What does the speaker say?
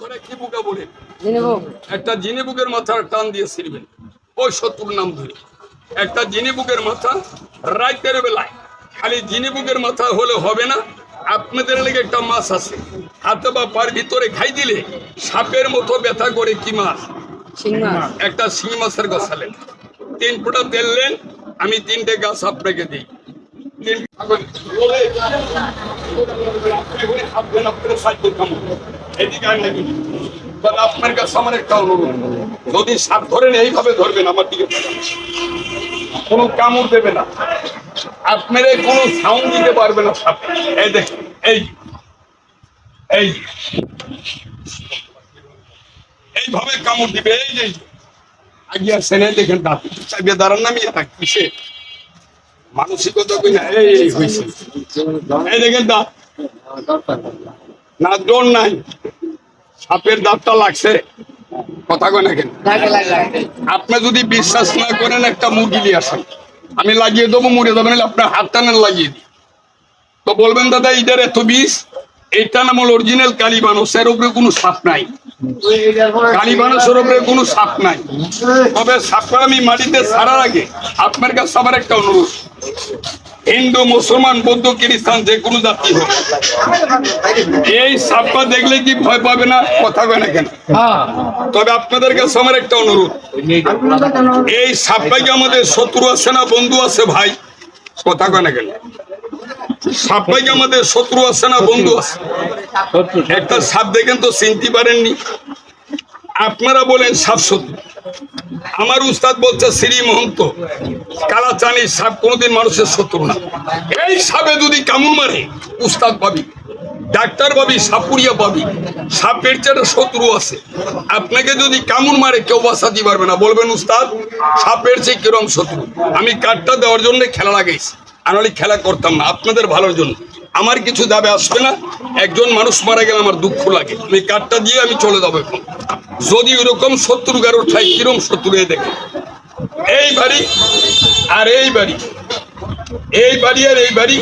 ধরে কি বুকা বলে একটা জিনে বুকের মাথা টান দিয়ে ছিড়বেন ওই শত্রুর নাম ধরে একটা জিনে বুকের মাথা রাইতের বেলায় খালি জিনে বুকের মাথা হলে হবে না আপনাদের লেগে একটা মাছ আছে হাতে বা পার ভিতরে খাই দিলে সাপের মতো ব্যথা করে কি মাছ একটা শিং মাছের গছালেন 3 ফোঁটা তেল নেন আমি 3টে গাছ আপনাকে দিই আপনার কাছে আমার একটা অনুরোধ যদি সাপ ধরেন এইভাবে ধরবেন আমার দিকে কোনো কামড় দেবে না আপনার কোনো সাউন্ড দিতে পারবে না সাপ এই দেখেন এই এইভাবে কামড় দিবে এই যে আগে আসছেন এই দেখেন দাঁত চাইবে দাঁড়ান নামিয়ে থাকবে সে মানসিকতা কই না এই হইছে এই দেখেন দাঁত না ডর নাই সাপের দাঁতটা লাগছে কথা কয় না কেন আপনি যদি বিশ্বাস না করেন একটা মুরগি নিয়ে আসেন আমি লাগিয়ে দেবো মরে যাবেন আপনার হাতটা না লাগিয়ে দিই তো বলবেন দাদা এটার এত বিষ এইটা নাম অরিজিনাল কালীবানস এর উপরে কোনো সাপ নাই কালীবানসের উপরে কোনো সাপ নাই তবে সাপটা আমি মাটিতে ছাড়ার আগে আপনার কাছে আমার একটা অনুরোধ হিন্দু মুসলমান বৌদ্ধ খ্রিস্টান যে কোনো জাতি হোক এই সাপটা দেখলে কি ভয় পাবে না কথা কয় না কেন তবে আপনাদের কাছে আমার একটা অনুরোধ এই সাপটাকে আমাদের শত্রু আছে না বন্ধু আছে ভাই কথা কয় না কেন সাপটাকে আমাদের শত্রু আছে না বন্ধু আছে একটা সাপ দেখেন তো চিনতে পারেননি আপনারা বলেন সাপ শত্রু আমার উস্তাদ বলছে শ্রী মহন্ত কালাচানি সাপ কোনোদিন মানুষের শত্রু না এই সাপে যদি কামড় মারে উস্তাদ পাবি ডাক্তার পাবি সাপুরিয়া পাবি সাপের চেয়ে শত্রু আছে আপনাকে যদি কামড় মারে কেউ বাঁচাতে পারবে না বলবেন উস্তাদ সাপের চেয়ে কিরম শত্রু আমি কার্ডটা দেওয়ার জন্য খেলা লাগাইছি আনালি খেলা করতাম না আপনাদের ভালোর জন্য আমার কিছু দাবে আসবে না একজন মানুষ মারা গেলে আমার দুঃখ লাগে আমি কার্ডটা দিয়ে আমি চলে যাবো এখন যদি ওরকম শত্রু গারো ঠাই কিরম শত্রু দেখে এই বাড়ি আর এই বাড়ি আর এই বাড়ি